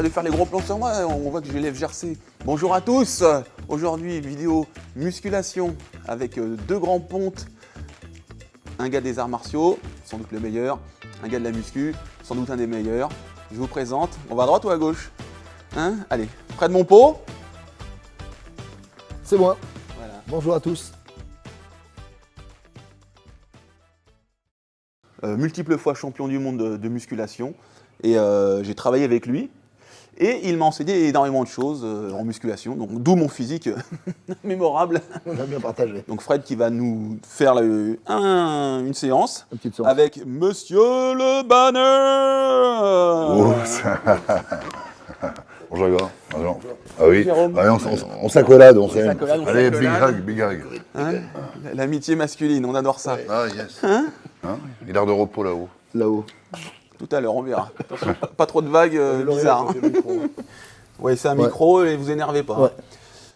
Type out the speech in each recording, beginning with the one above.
de faire les gros plans sur moi, on voit que j'ai lèvres gercées. Bonjour à tous. Aujourd'hui, vidéo musculation avec deux grands pontes. Un gars des arts martiaux, sans doute le meilleur. Un gars de la muscu, sans doute un des meilleurs. Je vous présente. On va à droite ou à gauche? Hein? Allez, près de mon pot. C'est moi. Voilà. Bonjour à tous. Multiples fois champion du monde de musculation. Et j'ai travaillé avec lui. Et il m'a enseigné énormément de choses en musculation, donc d'où mon physique mémorable. On a bien partagé. Donc Fred qui va nous faire une séance, Une petite séance avec Monsieur le Banner. Bonjour les gars. Bonjour. Ah oui, Jérôme. allez, on s'accolade, on s'aime. s'accolade, on Allez, s'accolade. big hug. Hein, l'amitié masculine, on adore ça. Ah yes. Hein, il a l'air de repos là-haut. Là-haut. Tout à l'heure, on verra. Attention, pas trop de vagues bizarres. Hein. Ouais, c'est un Ouais. micro et vous énervez pas. Ouais. Hein.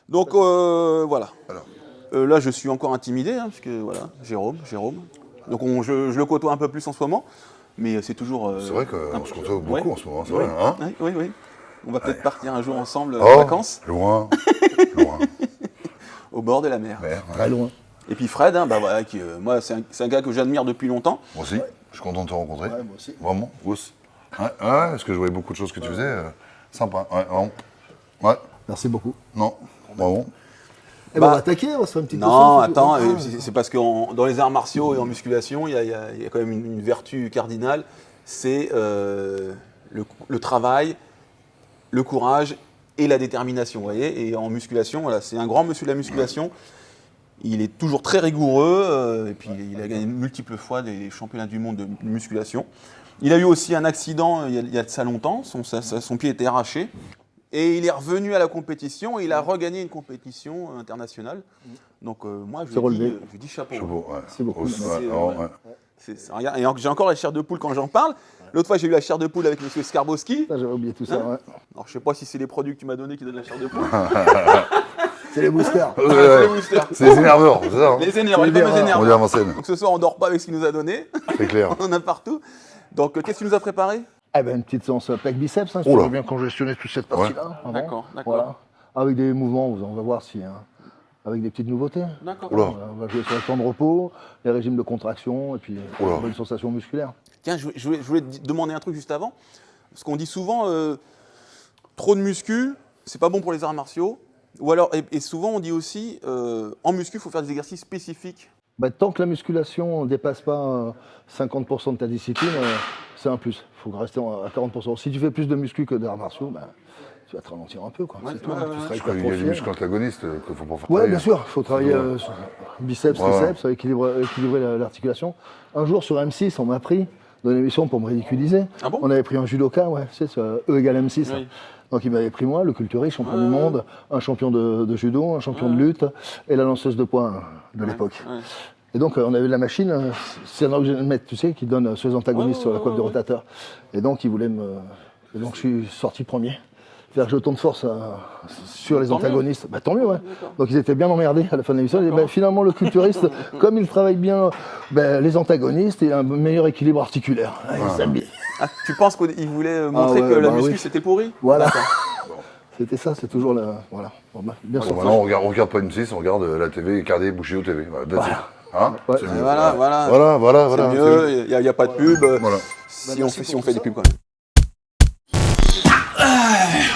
Donc voilà. Alors. Là, je suis encore intimidé, hein, parce que voilà, Jérôme. Donc je le côtoie un peu plus en ce moment, mais c'est toujours. C'est vrai qu'on se côtoie beaucoup Ouais. en ce moment, c'est Ouais. vrai. Hein, Oui. On va peut-être partir un jour ensemble en oh, vacances loin. au bord de la mer. Mer, Très loin. Et puis Fred, hein, bah voilà, moi c'est un gars que j'admire depuis longtemps. Moi aussi, je suis content de te rencontrer. Ouais, moi aussi. Vraiment, Ous. Ouais, parce que je voyais beaucoup de choses que tu faisais. Sympa, ouais, vraiment. Ouais, Merci beaucoup. non, vraiment. Eh ben, Bah, on va attaquer, on va se faire une petite Non, leçon, attends, c'est- c'est parce que dans les arts martiaux et en musculation, il y a quand même une vertu cardinale, c'est le travail, le courage et la détermination, vous voyez. Et en musculation, voilà, c'est un grand monsieur de la musculation. Il est toujours très rigoureux, et puis il a gagné multiples fois des championnats du monde de musculation. Il a eu aussi un accident il y a de ça longtemps, son pied était arraché. Et il est revenu à la compétition et il a regagné une compétition internationale. Donc moi, je C'est relevé. lui dis chapeau. Chapeau, ouais. C'est beaucoup. Ous, C'est- ouais, vraiment, ouais. Regarde, et j'ai encore la chair de poule quand j'en parle. L'autre fois, j'ai eu la chair de poule avec M. Skarbowski. Ça, j'avais oublié tout ça, Hein ouais. Alors, je sais pas si c'est les produits que tu m'as donnés qui donnent la chair de poule. C'est les boosters. Ouais, C'est ouais. les boosters. C'est les énerveurs, c'est ça. Hein, Les énerveurs, les C'est les fameux énerveurs. on dit énerveurs. avant scène, Donc ce soir, on dort pas avec ce qu'il nous a donné. c'est clair. On en a partout. Donc, qu'est-ce que tu nous as préparé? Eh ben, une petite séance pec biceps, hein, Oula. pour bien congestionner toute cette partie-là. avant. D'accord. Voilà. Avec des mouvements, on va voir si, hein, avec des petites nouveautés. D'accord. Oula. Voilà, on va jouer sur le temps de repos, les régimes de contraction et puis Oula. une bonne sensation musculaire. Tiens, je voulais te demander un truc juste avant. Parce qu'on dit souvent, trop de muscu, c'est pas bon pour les arts martiaux. Ou alors, et souvent on dit aussi, en muscu, il faut faire des exercices spécifiques. Bah, tant que la musculation ne dépasse pas 50% de ta discipline, c'est un plus. Il faut rester à 40%. Si tu fais plus de muscu que d'arts martiaux, bah, tu vas te ralentir un peu. Quoi. Ouais, C'est tout, ouais, hein. ouais, Tu seras ouais. Il y a des hypertrophié. muscles antagonistes qu'il faut pas faire Ouais, travailler. bien sûr. Il faut travailler Ouais. sur biceps, Ouais. triceps, équilibrer l'articulation. Un jour sur M6, on m'a pris dans une émission pour me ridiculiser. Ah bon? On avait pris un judoka, ouais, c'est E égale M6. Oui. Hein. Donc il m'avait pris moi, le culturiste, champion Ouais. du monde, un champion de judo, un champion de lutte et la lanceuse de poing de l'époque. Ouais. Et donc, on avait la machine, c'est un objet de mettre, tu sais, qui donne sur les antagonistes Ouais, sur la coiffe de ouais. rotateur. Et donc, il voulait me. Et donc, je suis sorti premier. C'est-à-dire que je tourne de force sur les Tant mieux. antagonistes. Bah, tant mieux, ouais. D'accord. Donc, ils étaient bien emmerdés à la fin de l'émission. Et ben, finalement, le culturiste, comme il travaille bien les antagonistes, il a un meilleur équilibre articulaire. Ah, il s'habille. Ah, tu penses qu'il voulait montrer ouais, que la bah muscu oui. c'était pourri? Voilà. D'accord. C'était ça, c'est toujours la. Voilà. Bon, bah, bien Bon, sûr. maintenant, on regarde pas une 6, on regarde la TV, Cardé, Boucher au TV. Voilà, that's it. Hein, Ouais. c'est mieux. Voilà. Voilà. C'est mieux, il n'y a pas de pub. Voilà. Si on fait des pubs quand même.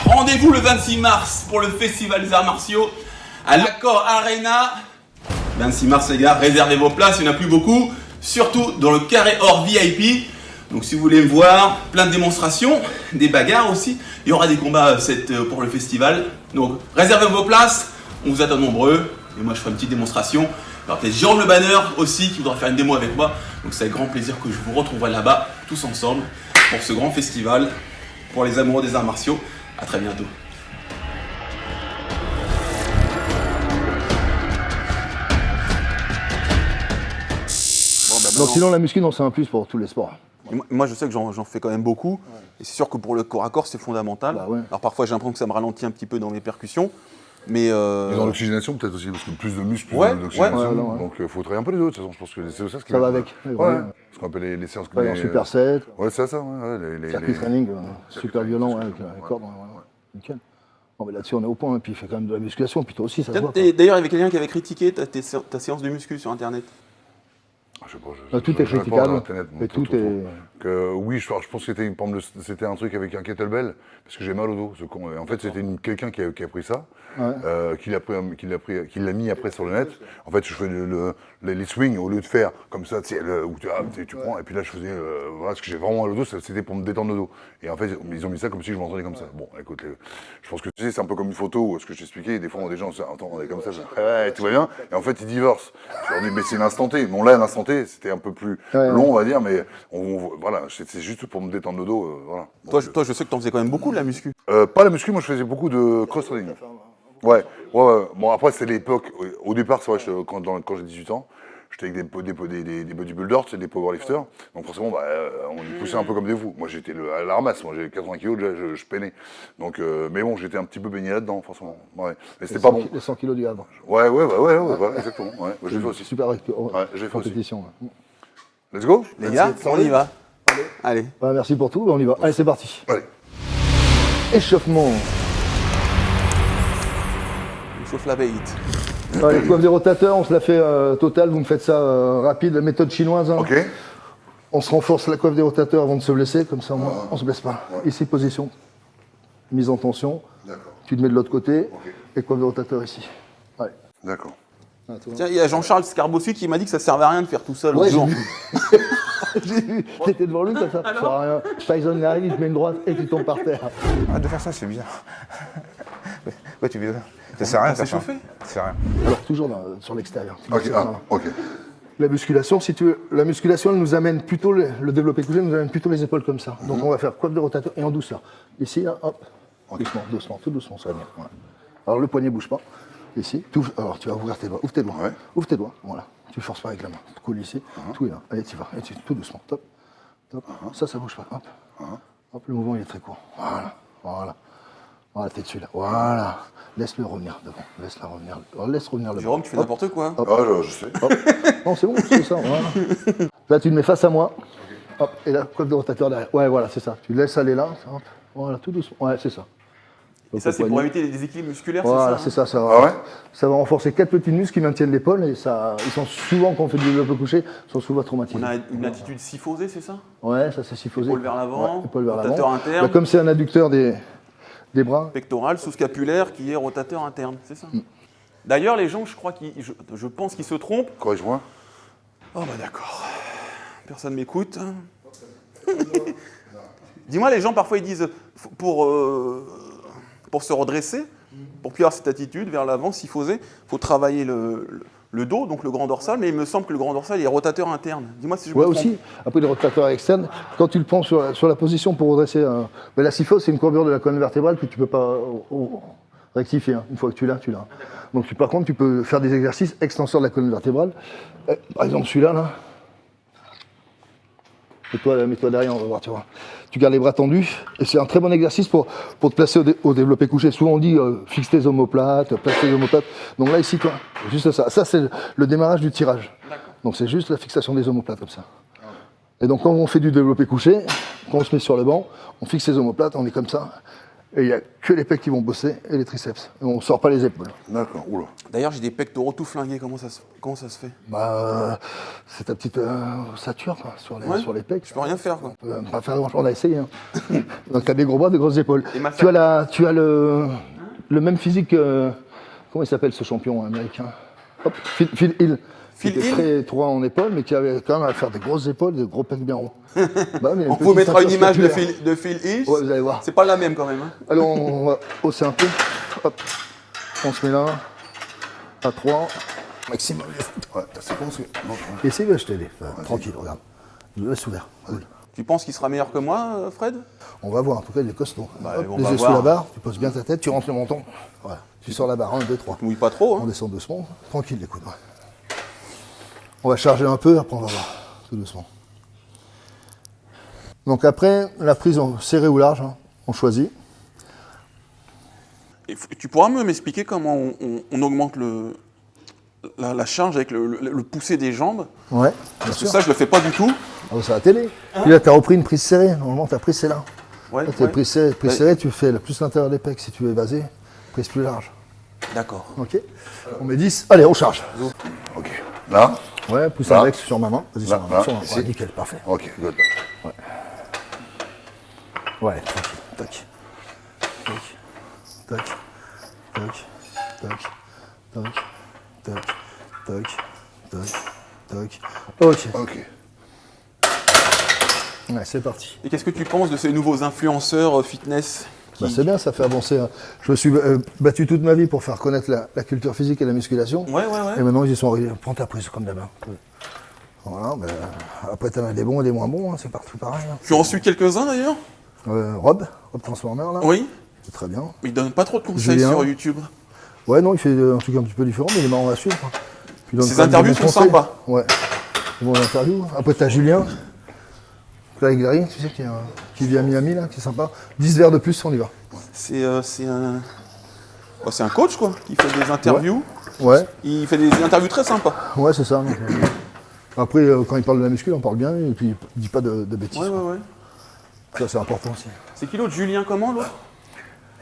Rendez-vous le 26 mars pour le Festival des Arts Martiaux à l'Accor Arena. 26 mars les gars, réservez vos places, il n'y en a plus beaucoup. Surtout dans le carré or VIP. Donc si vous voulez me voir, plein de démonstrations, des bagarres aussi. Il y aura des combats pour le festival. Donc réservez vos places, on vous attend nombreux. Et moi je ferai une petite démonstration. Il y aura peut-être Jérôme Le Banner aussi qui voudra faire une démo avec moi. Donc c'est avec grand plaisir que je vous retrouverai là-bas, tous ensemble, pour ce grand festival, pour les amoureux des arts martiaux. À très bientôt. Donc, sinon, la muscu, non, c'est un plus pour tous les sports. Et moi, je sais que j'en fais quand même beaucoup. Et c'est sûr que pour le corps à corps, c'est fondamental. Bah ouais. Alors parfois, j'ai l'impression que ça me ralentit un petit peu dans mes percussions. Mais Ils ont l'oxygénation peut-être aussi, parce que plus de muscles, plus Ouais, d'oxygénation. ouais. Donc il faut travailler un peu les deux, de toute façon. Je pense que c'est ça ce qui Ça va va avec. Ouais, ce qu'on appelle les séances. Ouais, en superset, Ouais, c'est ça, ouais. circuit training, super violent, avec la corde. Nickel. Bon, mais là-dessus, on est au point, et puis il fait quand même de la musculation, puis toi aussi, ça se voit. d'ailleurs, il y avait quelqu'un qui avait critiqué ta séance de muscu sur Internet. Je sais pas, Tout est je réponds critiquable, à Internet, et tout est... oui, je pense que c'était un truc avec un kettlebell, parce que j'ai mal au dos. En fait, c'était quelqu'un qui a pris ça, qui l'a mis après sur le net. En fait, je faisais les swings, au lieu de faire comme ça, où tu prends, et puis là, je faisais, voilà, ce que j'ai vraiment mal au dos, c'était pour me détendre le dos. Et en fait, ils ont mis ça comme si je m'entraînais comme ça. Bon, écoute, je pense que tu sais, c'est un peu comme une photo, ce que je t'expliquais, des fois, des gens, attends, on est comme ça, ouais, tout va bien, et en fait, ils divorcent. Je leur dis, mais c'est l'instant T. Bon, là, l'instant T, c'était un peu plus long, on va dire, mais voilà, c'est juste pour me détendre le dos, voilà. Toi, je sais que t'en faisais quand même beaucoup de la muscu. Pas la muscu, moi je faisais beaucoup de cross-training. Ouais. Bon, après, c'était l'époque, au départ, c'est vrai, quand j'ai 18 ans, j'étais avec des bodybuilders, des powerlifters, donc forcément, on y poussait un peu comme des fous. Moi, j'étais à la ramasse, moi, j'avais 80 kilos, déjà, je peinais. Donc, mais bon, j'étais un petit peu baigné là-dedans, forcément. Ouais. Mais c'était pas bon. Les 100 kilos du Havre. Ouais, exactement. Ouais, j'ai fait aussi. Super j'ai fait aussi. compétition. Let's go. Les gars, on y va. Allez. Ouais, merci pour tout, on y va. Allez, c'est parti. Allez. Échauffement. On chauffe la veillite. Les coiffes des rotateurs, on se la fait total, vous me faites ça rapide, la méthode chinoise. Hein. Ok. On se renforce la coiffe des rotateurs avant de se blesser, comme ça on se blesse pas. Ici, position. Mise en tension. D'accord. Tu te mets de l'autre côté, Ok. et coiffe des rotateurs ici. Allez. D'accord. Tiens, il y a Jean-Charles Scarbossu qui m'a dit que ça servait à rien de faire tout seul. Ouais, l'autre jour. J'ai vu, t'étais devant lui comme ça. Ça sert à rien. Tyson il arrive, il te met une droite et tu tombes par terre. Arrête de faire ça, c'est bizarre. Ouais, tu veux. Ça sert à rien de faire ça. s'échauffer. Ça sert à rien. Alors toujours sur l'extérieur. Ok. La musculation, si tu veux, la musculation, elle nous amène plutôt, le développé couché nous amène plutôt les épaules comme ça. Donc on va faire coiffe de rotateur et en douceur. Ici, là, hop, doucement, tout doucement, ça va venir. Voilà. Alors le poignet bouge pas. Ici, alors tu vas ouvrir tes doigts, ouvre tes doigts. Ouais. Ouvre tes doigts, voilà. Tu forces pas avec la main. Tu coules ici, tout est là. Allez, tu vas, et tout doucement, top. Ça bouge pas, hop. Hop, le mouvement il est très court. Voilà, t'es dessus là. Voilà. Laisse-le revenir devant. Laisse-la revenir. Alors, laisse revenir le Jérôme, tu fais n'importe quoi. Je sais. Non, c'est bon, c'est ça. Voilà. Là, tu le mets face à moi. Hop, et là, coiffe de rotateur derrière. Ouais, voilà, c'est ça. Tu le laisses aller là. Hop. Voilà, tout doucement. Ouais, c'est ça. Et ça, c'est pour éviter les déséquilibres musculaires, Voilà, c'est c'est ça. ça. Ah ouais. Ça va renforcer 4 petits muscles qui maintiennent l'épaule et ça, ils sont souvent, quand on fait du développé couché, sont souvent traumatisés. On a une attitude syphosée, c'est ça? Ouais, ça c'est syphosé. Épaule vers l'avant, Ouais, épaule vers rotateur l'avant. interne. Bah, comme c'est un adducteur des bras. Pectoral, sous-scapulaire, qui est rotateur interne, c'est ça? D'ailleurs, les gens, je pense qu'ils se trompent. Corrige-moi. Oh bah d'accord. Personne m'écoute. Dis-moi, les gens parfois ils disent pour se redresser, pour plus avoir cette attitude vers l'avant, syphosé, il faut travailler le dos, donc le grand dorsal, mais il me semble que le grand dorsal il est rotateur interne. Dis-moi si je me Ouais, trompe. aussi. Après, les rotateurs externes, quand tu le prends sur la position pour redresser, la syphose, c'est une courbure de la colonne vertébrale que tu ne peux pas rectifier. Hein. Une fois que tu l'as, tu l'as. Donc, par contre, tu peux faire des exercices extenseurs de la colonne vertébrale. Par exemple, celui-là, là. Mets-toi derrière, on va voir, tu vois. Tu gardes les bras tendus, et c'est un très bon exercice pour te placer au développé couché. Souvent on dit fixe tes omoplates, place tes omoplates. Donc là ici, toi, juste ça. Ça c'est le démarrage du tirage. Donc c'est juste la fixation des omoplates comme ça. Et donc quand on fait du développé couché, quand on se met sur le banc, on fixe les omoplates, on est comme ça. Et il n'y a que les pecs qui vont bosser et les triceps. Et on ne sort pas les épaules. D'accord, oula. D'ailleurs, j'ai des pectoraux tout flingués, comment ça se fait? C'est ta petite ossature quoi, sur les pecs. Je peux rien faire, quoi. On a essayé. Hein. Donc tu as des gros bras, des grosses épaules. Et ma Tu as le même physique que... Comment il s'appelle ce champion américain? Hop, Phil Hill. Phil qui était Hill très étroit en épaules, mais qui avait quand même à faire des grosses épaules, des gros pecs bien ronds. On vous mettra une image de Phil Hill. Ouais, vous allez voir. C'est pas la même quand même. Hein. Alors on va hausser un peu. Hop. On se met là. À 3. Maximum. Ouais, c'est bon, c'est. Non, Et c'est bien, je t'ai dit. Tranquille, regarde. Je laisse ouvert. Cool. Tu penses qu'il sera meilleur que moi, Fred? On va voir, en tout cas il est costaud. Hop, on les va yeux sous voir. la barre, tu poses bien ta tête, tu rentres le menton. Voilà. Tu sors la barre, 1, 2, 3. Tu mouilles pas trop, On hein. descend doucement, tranquille les coudes. Ouais. On va charger un peu, après on va voir, tout doucement. Donc après, la prise serrée ou large, hein, on choisit. Et tu pourras m'expliquer comment on augmente la charge avec le pousser des jambes? Ouais, Parce que ça, je le fais pas du tout. Ah, c'est à la télé. Puis là, tu as repris une prise serrée. Normalement, ta prise, c'est là. Ouais, Là, prise serrée, tu fais plus l'intérieur des pecs. Si tu veux évaser, prise plus large. D'accord. Ok. On met 10. Allez, on charge. Ok. Là? Ouais, pousse Là. avec sur ma main. Vas-y, sur Là, ma main. là, Sur ma main. ici. Ouais, nickel, parfait. Ok, good. Ouais, tranquille. Tac. Tac. Tac. Tac. Tac. Tac. Tac. Tac. Tac. Tac. Ok. Ok. Ouais, c'est parti. Et qu'est-ce que tu penses de ces nouveaux influenceurs fitness Bah, c'est bien, ça fait avancer. Je me suis battu toute ma vie pour faire connaître la culture physique et la musculation. Ouais. Et maintenant, ils y sont arrivés. Prends ta prise comme d'hab. Voilà, ben, après, t'en as des bons et des moins bons, hein, c'est partout pareil. Hein. Tu en suis quelques-uns d'ailleurs? Rob Transformer, là. Oui. C'est très bien. Mais il donne pas trop de conseils Julien. sur YouTube. Ouais, non, il fait un truc un petit peu différent, mais il est marrant à suivre. Puis il donne Ses quand même des interviews bons sont conseils. sympas. Ouais. Des bons interviews. Après, t'as Julien. Avec Larry, tu sais, qui vit à Miami, là, qui est sympa. 10 verres de plus, on y va. C'est un coach quoi, qui fait des interviews. Ouais, Il fait des interviews très sympas. ouais, c'est ça. Donc, après, quand il parle de la muscu, on parle bien, et puis il dit pas de bêtises. Ouais. Ça, c'est important aussi. C'est qui l'autre? Julien comment l'autre?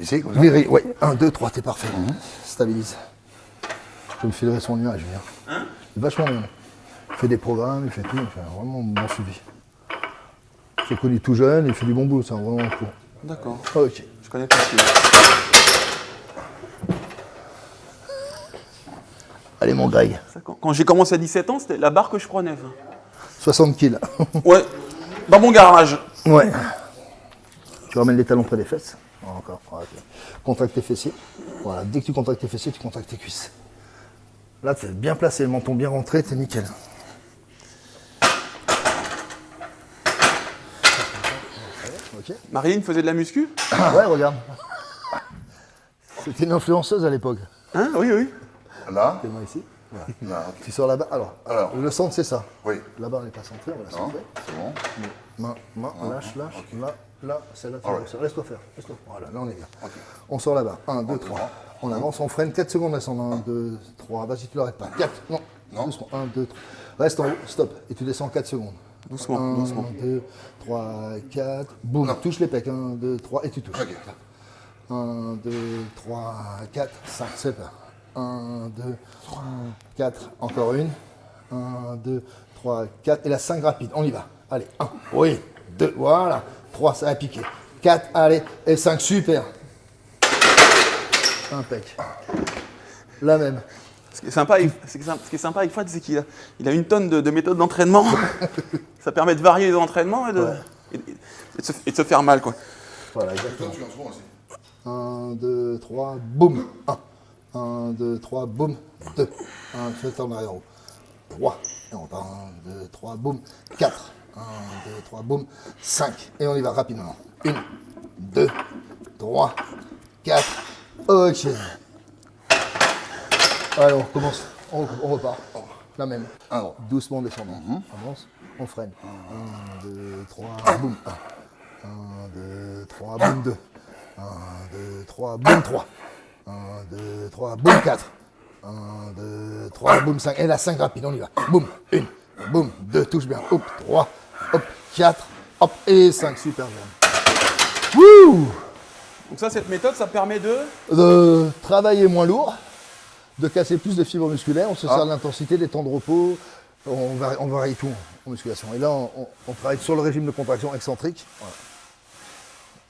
Ici, comme ça? Larry, ouais. 1, 2, 3, t'es parfait. Stabilise. Je me filerai son lien à Julien. Hein? C'est vachement bien. Il fait des programmes, il fait tout, il fait vraiment bon suivi. Je l'ai connu tout jeune, il fait du bon boulot, c'est vraiment cool. D'accord. Ok. Je connais pas celui-là. Allez, mon Greg. Ça, quand j'ai commencé à 17 ans, c'était la barre que je prenais. 60 kills. Ouais. Dans mon garage. Ouais. Tu ramènes les talons près des fesses. Encore. Voilà, ok. Contracte tes fessiers. Voilà. Dès que tu contractes tes fessiers, tu contractes tes cuisses. Là, tu es bien placé, le menton bien rentré, t'es nickel. Ok. Marine faisait de la muscu? Ouais, regarde. C'était une influenceuse à l'époque. Hein? Oui. Là? T'es moi ici. Voilà. Là, ok. Tu sors là-bas. Alors, le centre, c'est ça. Oui. La barre n'est pas centrée, on va la Non, centrer. c'est bon. Main, lâche, là, celle-là, tu Alright. vas laisse-toi faire. Voilà, là on est bien. On sort là-bas. 1, 2, 3. On avance, on freine 4 secondes, descend. 1, 2, 3. Vas-y, tu l'arrêtes pas. 4, non. Doucement. 1, 2, 3. Reste en haut, stop. Et tu descends 4 secondes. Doucement. 1, 2, 3, 4. Boum, touche les pecs. 1, 2, 3. Et tu touches. Ok. 1, 2, 3, 4, 5. C'est pas. 1, 2, 3, 4. Encore une. 1, 2, 3, 4. Et la 5 rapide. On y va. Allez. 1. Oui. 2. Voilà. 3, ça a piqué. 4, allez. Et 5, super. Impec. La même. Ce qui est sympa avec Fred, c'est qu'il a une tonne de méthodes d'entraînement. Ça permet de varier les entraînements et de se faire mal, quoi. Voilà, exactement. 1, 2, 3, boum. 1, 2, 3, boum. 2. 1, fais en arrière haut. 3. Et on part. 1, 2, 3, boum. 4. 1, 2, 3, boum. 5. Et on y va rapidement. 1, 2, 3, 4. Ok. Allez, on recommence. On repart. La même. Doucement descendant. Avance. On freine. 1, 2, 3, boum. 1, 2, 3, boum. 2. 1, 2, 3, boum. 3. 1, 2, 3, boum. 4. 1, 2, 3, boum. 5. Et la 5 rapide, on y va. Boum. 1. Boum. 2. Touche bien. Hop. 3. Hop. 4. Hop. Et 5. Super bien. Wouh! Donc ça, cette méthode, ça permet De travailler moins lourd, de casser plus de fibres musculaires, on se sert de l'intensité, des temps de repos, on varie tout en musculation. Et là, on travaille sur le régime de contraction excentrique. Voilà.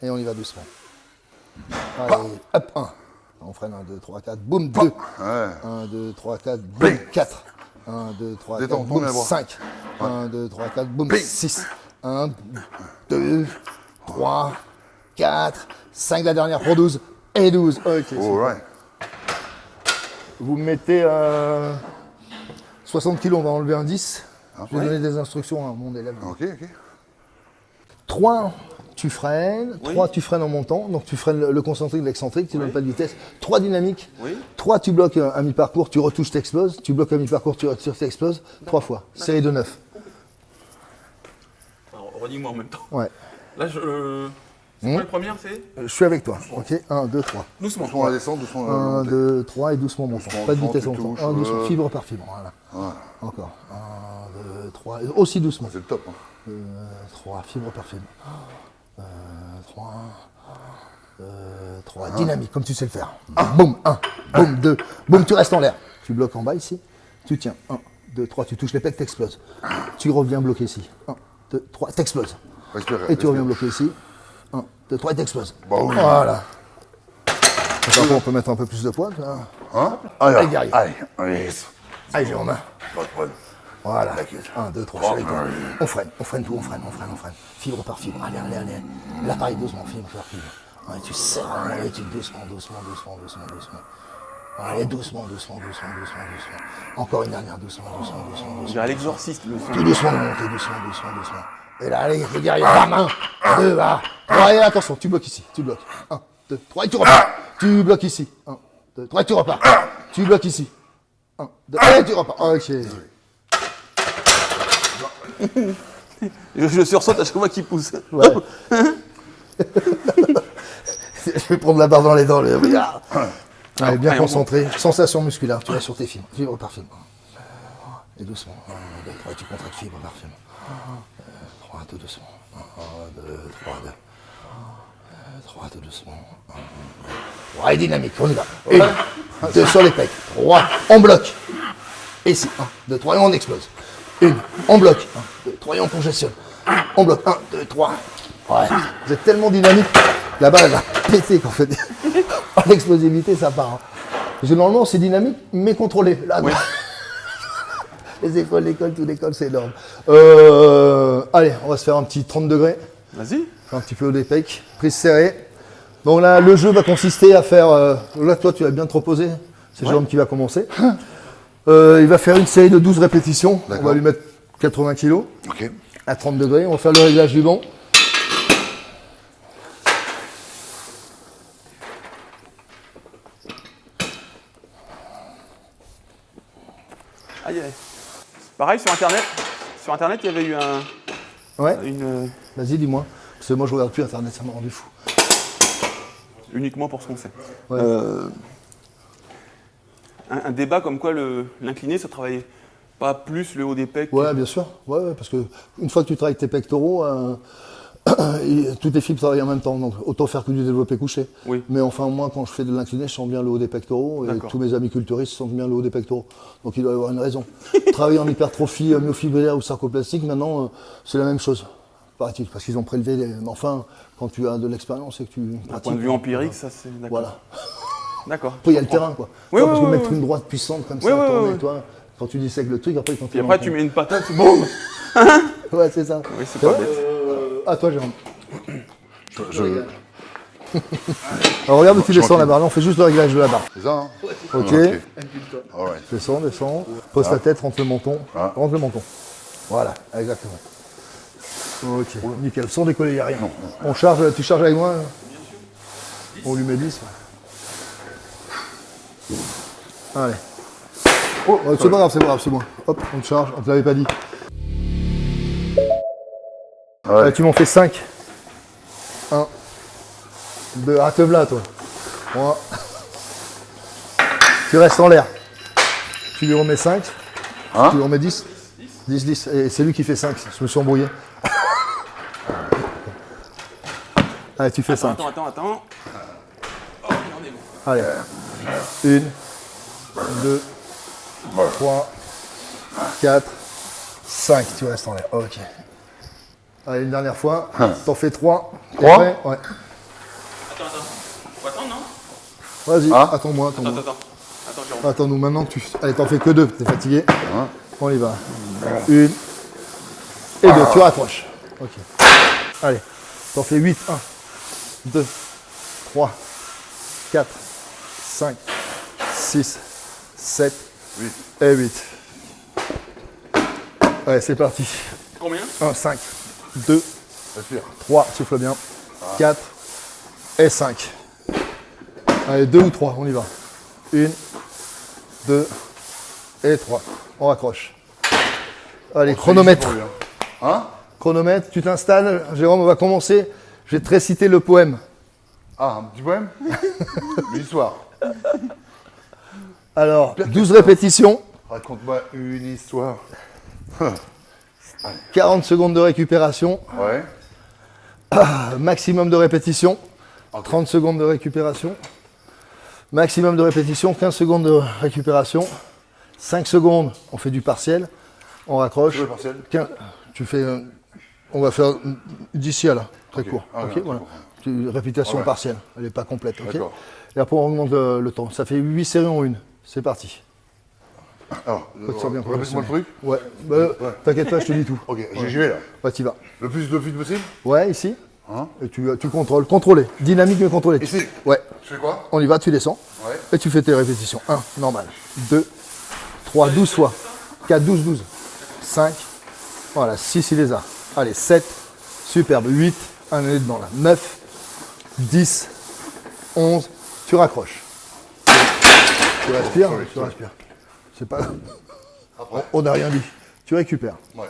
Et on y va doucement. Allez, hop, 1. On freine 1, 2, 3, 4, boum, 2. 1, 2, 3, 4, boum, 4. 1, 2, 3, 4, boum, 5. 1, 2, 3, 4, boum, 6. 1, 2, 3, 4, 5, la dernière pour 12. Et 12. Ok. Alright. Vous me mettez 60 kg, on va enlever un 10. Je vais donner des instructions à mon élève. Ok. 3, tu freines. 3, tu freines en montant. Donc tu freines le concentrique, l'excentrique, tu ne donnes pas de vitesse. 3 dynamiques. 3, tu bloques à mi-parcours, tu retouches, t'exploses. Tu bloques à mi-parcours, tu retires, t'exploses. 3 fois. Série de 9. Alors, redis-moi en même temps. Ouais. Là, C'est quoi le premier, c'est Je suis avec toi. Ok, 1, 2, 3. doucement. Doucement la descente, doucement la 1, montée. 2, 3 et doucement montant. Doucement, Pas de doucement, vitesse tu en temps. touches, 1, doucement, fibre par fibre. Voilà. Voilà. Encore. 1, 2, 3. Aussi doucement. C'est le top. Hein. 3, fibre par fibre. 3. 3. Dynamique, comme tu sais le faire. Boum, 1. Boum, 2. Boum, tu restes en l'air. Tu bloques en bas ici. Tu tiens. 1, 2, 3. Tu touches les pecs, t'exploses. Tu reviens bloquer ici. 1, 2, 3. T'exploses. Respire, Et tu reviens bloquer ici. 1, 2, 3. Et t'exploses. Voilà. Donc après, on peut mettre un peu plus de poids. Hein? Allez, guerrier. Allez, yes. Allez, j'ai en main. Pas de problème. Voilà. 1, 2, 3, je suis avec toi. On freine tout, on freine. Fibre par fibre. Allez. Là, pareil, doucement, fibre par fibre. Allez, tu serres, allez, tu doucement. Allez, doucement. Encore une dernière, doucement. On dirait l'exorciste, le son. Tout doucement, montez, doucement. Et là, allez, les guerriers, bam, 1, 2, 3, allez, attention, tu bloques ici, 1, 2, 3, et tu repars. Tu bloques ici. 1, 2, 3, et tu repars. Tu bloques ici. 1, 2, et tu repars. Ok. Je sursaute à chaque fois qu'il pousse. Ouais. Je vais prendre la barre dans les dents, regarde. Allez, bien Allez, on concentré. Sensation musculaire, tu vas sur tes fibres. Fibre par fibre. Et doucement. 1, 2, 3, tu contractes fibre par fibre. 3, tout doucement. 1, 2, 3, 2. 3, tout doucement. 3, et dynamique, on y va. 1, 2 sur les pecs. 3, on bloque. Et ici, 1, 2, 3, et on explose. 1, on bloque. 1, 2, 3, et on congestionne. On bloque. 1, 2, 3. Ouais, vous êtes tellement dynamique. La balle, elle va péter qu'en fait. En explosivité, ça part. Hein. Généralement, c'est dynamique, mais contrôlé. Là, Oui. les épaules, tout l'école, c'est énorme. Allez, on va se faire un petit 30 degrés. Vas-y. Un petit peu des pecs, prise serrée. Donc là, le jeu va consister à faire... là, toi, tu vas bien te reposer. C'est Jérôme qui va commencer. Il va faire une série de 12 répétitions. On va lui mettre 80 kg. Ok. À 30 degrés. On va faire le réglage du banc. Aïe. Pareil, sur Internet, il y avait eu Ouais. une... Vas-y, dis-moi. Parce que moi, je regarde plus Internet, ça m'a rendu fou. uniquement pour ce qu'on sait. Ouais. Un débat comme quoi l'incliné, ça travaillait pas plus le haut des pecs. Ouais, bien sûr. Ouais, parce que une fois que tu travailles tes pectoraux, toutes les fibres travaillent en même temps. Donc autant faire que du développé couché. Oui. Mais enfin, moi, quand je fais de l'incliné, je sens bien le haut des pectoraux. Et D'accord. tous mes amis culturistes sentent bien le haut des pectoraux. Donc il doit y avoir une raison. Travailler en hypertrophie myofibrillaire ou sarcoplastique, maintenant, c'est la même chose. Paraît-il, parce qu'ils ont prélevé les... Mais enfin, quand tu as de l'expérience et que tu D'un pratiques... point de vue empirique, ça c'est d'accord. Voilà. D'accord. Après, il y a le terrain, quoi. Oui, Ouais, parce que oui, mettre oui. une droite puissante comme Oui, ça, oui, tourner, oui. toi, quand tu dissèques le truc, après, quand Et après, tu mets une patate, boum. Ouais, c'est ça. Oui, c'est pas bête. À toi, Jérôme. Alors, regarde où tu je descends la tranquille. barre. Là, on fait juste le réglage de la barre. C'est ça, hein? Ok. Alright. Descends. Pose ta tête, rentre le menton. Ah. Rentre le menton. Voilà, exactement. Ok, nickel. Sans décoller, il n'y a rien. On charge, tu charges avec moi? On lui met 10. Allez. C'est pas grave, c'est bon. Hop, on te charge, on te l'avait pas dit. Ouais. Là, tu m'en fais 5. 1, 2, ah, te v'là, toi. 3. Tu restes en l'air. Tu lui remets 5. Hein? Tu lui remets 10. 10. Et c'est lui qui fait 5. Je me suis embrouillé. Allez, tu fais 5. Attends. Oh, on est bon. Allez. 1, 2, 3, 4, 5. Tu restes en l'air. Ok. Allez, une dernière fois. T'en fais 3. 3? Ouais. Attends. Faut attendre, non? Vas-y, Ah. attends-moi. Attends, Jérôme. Attends-nous maintenant que tu... Allez, t'en fais que 2, t'es fatigué. Hein? On y va. 1 et 2, tu raccroches. Ok. Allez, t'en fais 8. 1, 2, 3, 4, 5, 6, 7 8. et 8. Allez, c'est parti. Combien? 1, 5, 2, Respire. 3, souffle bien. 4 et 5. Allez, 2 ou 3, on y va. 1, 2 et 3. On raccroche. Allez, chronomètre. Hein? Chronomètre, tu t'installes. Jérôme, on va commencer. Je vais te réciter le poème. Ah, un petit poème. L'histoire. Alors, 12 répétitions, Raconte-moi une histoire. 40 secondes de récupération, Ouais. maximum de répétition, 30 secondes de récupération, maximum de répétition, 15 secondes de récupération, 5 secondes, on fait du partiel, on raccroche. Tu veux le partiel 15 tu fais, on va faire d'ici à là, très Ok. court. Ah, ok, très voilà. court. Répétition Ah ouais. partielle, elle n'est pas complète. ok D'accord. Et après on augmente le temps. Ça fait 8 séries en une. C'est parti. Alors, Faut te sortir bien répète-moi le truc. Ouais, t'inquiète pas, je te dis tout. Ok, j'y vais là. Ouais, t'y vas. Le plus possible. Ouais, ici. Hein Et tu contrôles. Contrôler. Dynamique mais contrôler. Ici. Ouais. Je fais quoi? On y va, tu descends. Ouais. Et tu fais tes répétitions. 1, normal. 2, 3, 12 fois. 4, 12, 12. 5. Voilà, 6, il les a. Allez, 7. Superbe. 8. Un est dedans là. 9. 10. 11. Tu raccroches. Tu respires. sorry, Tu sorry. respires. C'est pas. On n'a rien dit. Tu récupères. Ouais.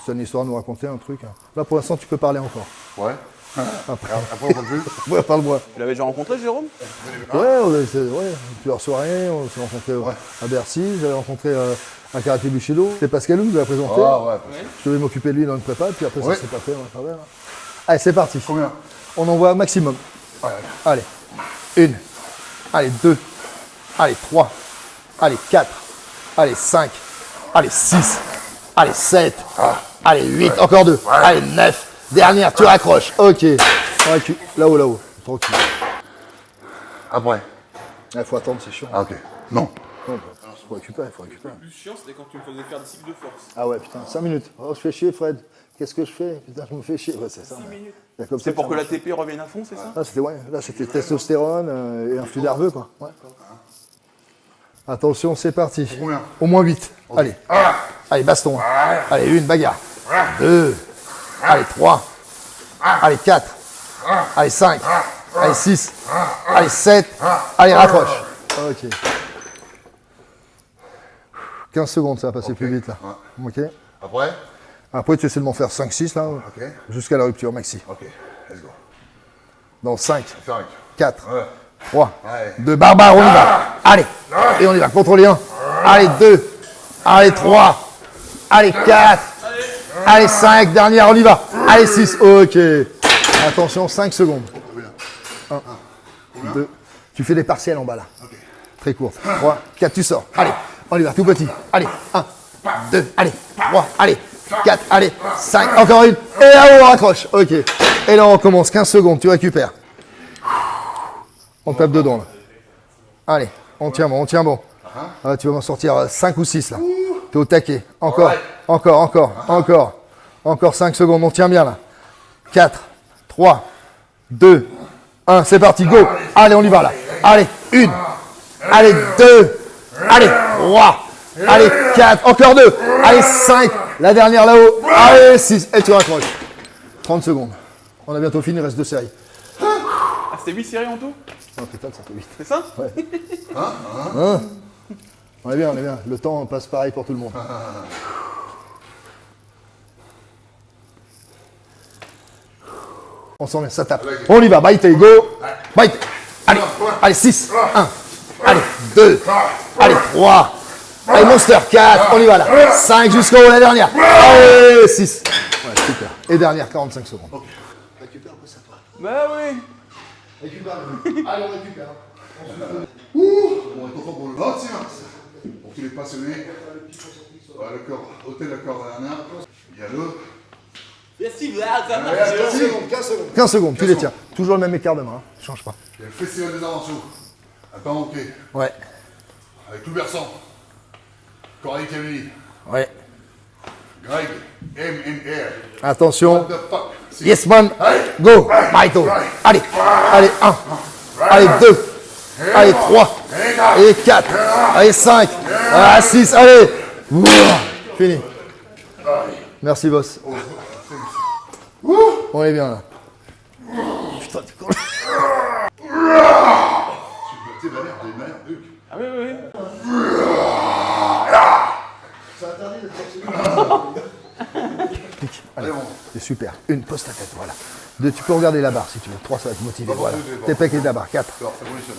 C'est une histoire de nous raconter un truc. Là, pour l'instant, tu peux parler encore. Ouais. Après, Après, on parle plus. ouais, parle-moi. Tu l'avais déjà rencontré, Jérôme? Ouais, plusieurs soirées, on s'est rencontrés à Bercy, j'avais rencontré à Karaté Bushido, c'est Pascal qui nous l'a présenté. Ah, ouais. Je devais m'occuper de lui dans le prépa, puis après Ouais. ça s'est pas fait, on a pas fait, là. Allez, c'est parti. Combien? On envoie maximum. Ouais. Allez, 1, allez, 2, allez, 3, allez, 4, allez, 5, allez, 6, allez, 7, allez, 8, encore 2, allez, 9, dernière, tu raccroches. Ok, là-haut, tranquille. Après. Il faut attendre, c'est chiant. Ah, ok. Non. Faut récupérer. Le plus chiant, c'était quand tu me faisais faire des cycles de force. Ah ouais, putain, 5 minutes. Oh, je fais chier, Fred. Qu'est-ce que je fais? Putain, je me fais chier. Ouais, c'est ça. 6 minutes. Il y a comme ça C'est pour ça que marche. l'ATP revienne à fond, c'est ça? Là, c'était testostérone et un flux nerveux, quoi. Ouais. Attention, c'est parti. Combien? Au moins 8. Allez. Allez, baston. Allez, 1, bagarre. 2. Allez, 3. Allez, 4. Allez, 5. Allez, 6. Allez, 7. Allez, raccroche. Ok. 15 secondes, ça va passer plus vite, là. Ok. Après? Après, tu essaies de m'en faire 5-6, là, Ok. jusqu'à la rupture maxi. Ok. Let's go. Dans 5, Fais avec. 4, Ouais. 3, Ouais. 2, barbare, on y va. Allez, et on y va, contrôler 1. Allez, 2. Allez, 3. Allez, 4. Allez, 5, dernière, on y va. Allez, 6, ok. Attention, 5 secondes. 1, 2. Tu fais des partiels en bas, là. Très court. 3, 4, tu sors. Allez, on y va, tout petit. Allez, 1, 2, allez, 3, allez, 4, allez, 5, encore une. Et là, on raccroche. Ok. Et là, on recommence. 15 secondes, tu récupères. On tape dedans, là. Allez, on tient bon. Ah, tu vas m'en sortir 5 ou 6, là. T'es au taquet. Encore, encore 5 secondes. On tient bien, là. 4, 3, 2, 1. C'est parti, go. Allez, on y va, là. Allez, 1. Allez, 2. Allez, 3. Allez, 4. Encore 2. Allez, 5. La dernière là-haut. Allez, 6. Et tu raccroches. 30 secondes. On a bientôt fini, il reste 2 séries. Ah, c'était 8 séries en tout? Oh putain, ça fait 8. C'est ça? On est bien. Le temps passe pareil pour tout le monde. On s'en met, ça tape. On y va, bite, go. Bite. Allez, 6. 1. Allez, 2. Allez, 3. Allez, monster, 4. On y va là. 5 jusqu'au haut, la dernière. Allez, 6. Ouais, super. Et dernière, 45 secondes. Récupère un peu ça, toi. Bah oui. Récupère. Allez, on récupère. On est content pour le 26 mars. Pour tous les passionnés. Hôtel Accord Arena. Il y a le. Festival, ça marche. 15 secondes, tu les tiens. Toujours le même écart de main, hein. Change pas. Il y a le Festival des Arts Martiaux. À Parenté. Ouais. Avec tout versant. Coralie Cavilly. Ouais. Greg. MMR. Attention. What the fuck? Yes man. Go. Maito. Allez. Allez, 1. Allez, 2. Allez, 3. Allez, 4. Allez, 5. Allez, 6. Allez. Ouah. Fini. Merci boss. On est bien là. Putain, tu cours. C'est ma mère, t'es une mère, Luc. Ah oui, oui, oui. C'est interdit de Allez, bon. C'est super. 1, pose ta tête, voilà. 2, tu peux regarder la barre si tu veux. 3, ça va te motiver, voilà. Tes pecs et ta barre. 4,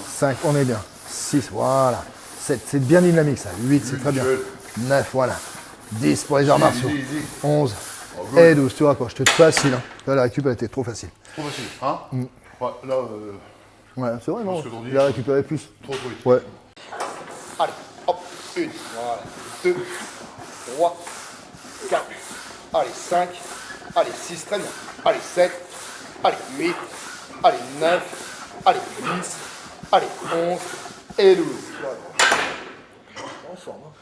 5, on est bien. 6, voilà. 7, c'est bien dynamique ça. 8, c'est très bien. 9, voilà. 10 pour les arts martiaux. 11 et 12, tu vois quoi, je te facile. Hein. Là, la récup, elle était trop facile. Trop facile, hein ouais, là, Ouais, c'est vrai, non. que t'en dis, Il a récupéré plus. trop vite. Ouais. Allez, hop, 1, voilà. 2, 3, 4, allez, 5, allez, 6, très bien. Allez, 7, allez, 8, allez, 9, allez, 10, allez, 11 et 12. Voilà. En forme, hein.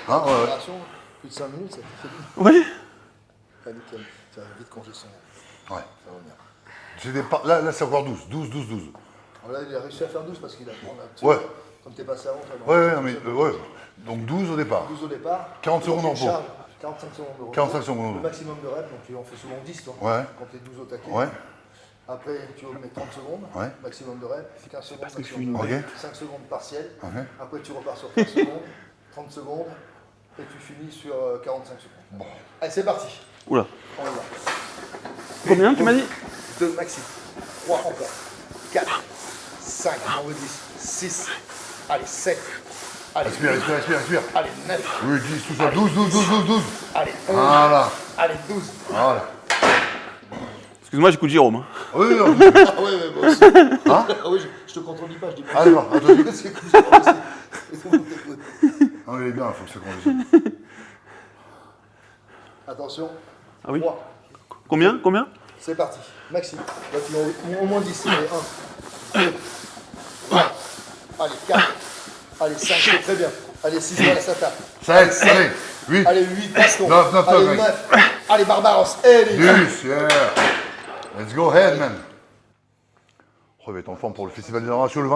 Hein, ouais, ouais. Opération, plus de 5 minutes, ça te fait bien. Oui. Pas nickel. Ça va vite congestion. Ouais. Ça va bien. Là, c'est encore 12. Alors là, il a réussi à faire 12 parce qu'il a pris un petit Ouais. Comme t'es passé avant, toi. Ouais, non, mais ouais. Donc 12 au départ. 12 au départ. 40 secondes en repos. 45 secondes de repos. 45 secondes en repos. Le maximum de reps, donc tu en fais souvent 10, toi. Ouais. Quand t'es 12 au taquet. Ouais. Après, tu mets 30 secondes. Ouais. Maximum de reps. 15 secondes, que je suis maximum de une- reps. 5 secondes partielles. Ok. Après, tu repars sur 15 secondes, 30 secondes. Et tu finis sur 45 secondes. Bon. Allez, c'est parti. Oula. On y va. Combien tu m'as dit? 2 maxi. 3 encore. 4. 5. On veut 10. 6. Allez, 7. Allez, Respire. allez, 9. Oui, 10, tout ça. 12. Allez, 11. Voilà. Allez, 12. Voilà. Excuse-moi, j'écoute Jérôme. Hein. Oui, non. Ah ouais, moi aussi. Hein Ah oui, je te contredis pas, je dis pas. Ah, d'accord. Attends, C'est cool, c'est pas possible. non, il est bien, il faut que ça conditionne. Attention. Ah oui. 3. Combien? C'est parti. Maxi. Là, tu mets au moins 10. Allez, 1. 2. 3. Allez, 4. Allez, 5. C'est très bien. Allez, 6. Voilà, ça tape. 7, allez, 8, Allez, 8. Baston. 9, Allez, mec. 9. Allez, Barbaros. Allez, 10, yeah. Let's go ahead, man. Oh, il va être en forme pour le Festival des Arts Martiaux le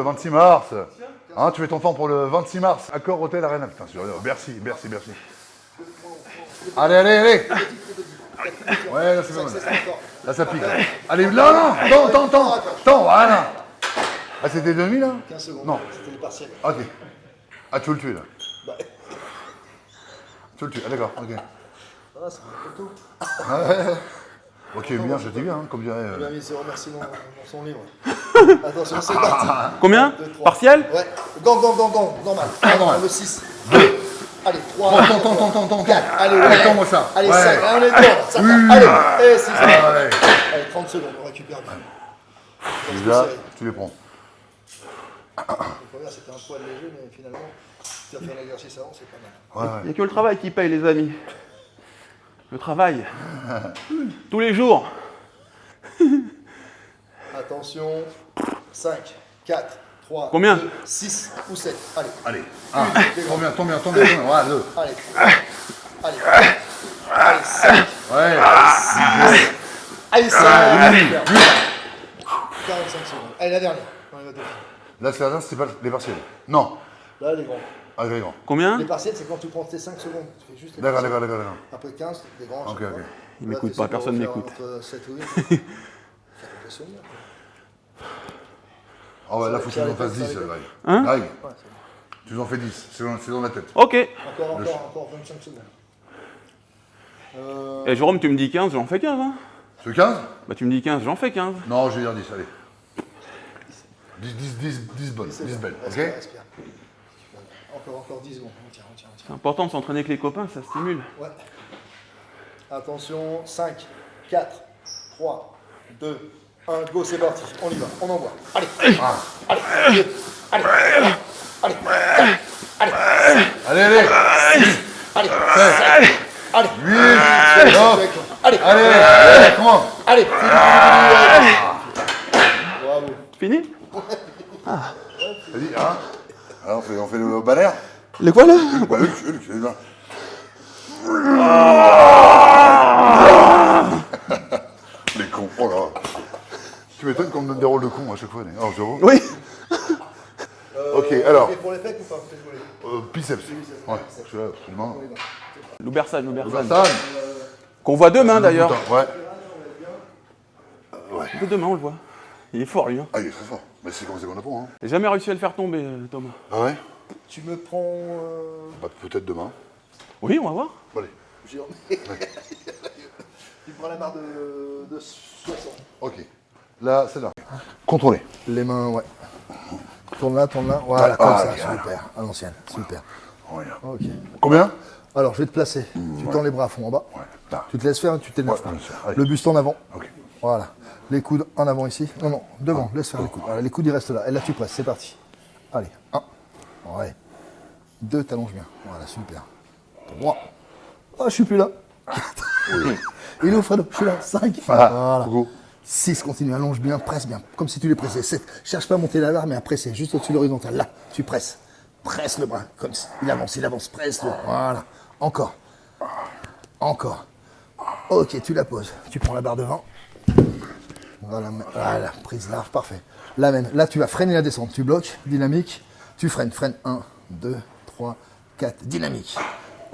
26 mars. Hein, tu vas être en forme pour le 26 mars. Accor Hôtel Arena. Putain, c'est vrai. Merci. Allez. Ouais, là, c'est pas mal. Là, ça pique. Allez, là, non. Temps, voilà. Ah, c'était 2000, là 15 secondes. Non. C'était les partiels. Ok. Ah, tu veux le tuer, là Bah, Tu veux le tuer, ah, d'accord, ok. voilà, c'est un peu tôt. Ok, bien, je dis bien, hein, comme dirait... Il a mis ses remerciements dans son livre. Attention, c'est parti. Combien? 2, 3. Partiel? Ouais. Gong, normal. Normal. On veut 6. 2. Allez, 3. Attends. 4. Allez, ouais. Attends-moi ça. Allez, Ouais. 5. On est dedans. Ça tape. Allez, et 6. Allez. Allez, 30 secondes, on récupère bien. Déjà, tu les prends. Le premier, c'était un poil léger, mais finalement, si tu as fait un exercice avant, c'est pas mal. Ouais. Il n'y a que le travail qui paye, les amis. Le travail. Tous les jours. Attention. 5, 4, 3, Combien? 2, 6 ou 7. Allez. Allez. Tombe bien. Voilà, 2. Allez. Allez. Allez, 5. Ouais. Allez, 5. 45 secondes. Allez, la dernière. On y va deux. Là, c'est la dernière, c'était pas les partiels. Non. Là, les grands. Ah, les grands. Combien? Les partiels, c'est quand tu prends tes 5 secondes. Tu fais juste les D'accord. partiels. Après 15, des grands. Ok. Il m'écoute pas, personne m'écoute. Entre 7 ou 8. Ça fait pression bien. Ah ouais, là, faut que tu en fasses 10, Greg. Hein? Greg, Ouais, c'est tu en fais 10, c'est dans la tête. Ok. bon. Encore 25 secondes. Et Jérôme, tu me dis 15, j'en fais 15. Hein. Tu veux 15? Bah tu me dis 15, j'en fais 15. Non, je vais dire 10, allez. 10 bonnes, 10 belles, ok? Respire. Encore 10 secondes. On tient. C'est important de s'entraîner avec les copains, ça stimule. Ouais. Attention, 5, 4, 3, 2, 1, go, c'est parti. On y va, on envoie. Allez, allez, allez, allez, allez, allez, Allez, allez, 7, allez, 8, 9, allez, allez, comment? allez, bravo. Fini? Vas-y, hein? Alors, on fait le banner? Les quoi là? Bah, Luc, c'est là. Les cons, oh là. Tu m'étonnes qu'on me donne des rôles de cons à chaque fois. Alors, j'avoue. Oui. Ok, alors, Et pour les pecs ou pas? biceps. Ouais, je suis là, absolument. Loubersan. Stan. Qu'on voit demain d'ailleurs. Ouais. Demain on le voit. Il est fort lui. Hein. Ah, il est très fort. Mais c'est comme ça qu'on apprend, hein. J'ai jamais réussi à le faire tomber, Thomas. Ah ouais? Tu me prends... Bah, peut-être demain. Oui, on va voir. Bon, allez. Jérôme. Tu prends la barre de 60. Ok. Là, c'est là. Contrôlez. Les mains, ouais. Tourne là, voilà, comme ça, bien. super, à l'ancienne, super. Voilà. Ok. Combien? Alors, je vais te placer. Tu tends les bras à fond en bas. Ouais. Là. Tu te laisses faire, tu t'énerves Ouais, pas. bien sûr. Allez. Le buste en avant. Ok. Voilà. Les coudes en avant ici. Non, non, devant, laisse faire les coudes. Voilà, les coudes, ils restent là. Et là, tu presses, c'est parti. Allez, 1. Ouais. 2, t'allonges bien. Voilà, super. 3. Oh, je suis plus là. 4. Il est où, Fredo? Je suis là. 5. Voilà. Coucou. 6, continue, allonge bien, presse bien, comme si tu les pressais. 7, cherche pas à monter la barre, mais à presser, juste au-dessus de l'horizontale. Là, tu presses. Presse le bras, comme si. Il avance, presse-le. Voilà. Encore. Encore. Ok, tu la poses. Tu prends la barre devant. Voilà, voilà, prise large, parfait. La même. Là, tu vas freiner la descente. Tu bloques, dynamique. Tu freines. 1, 2, 3, 4, dynamique.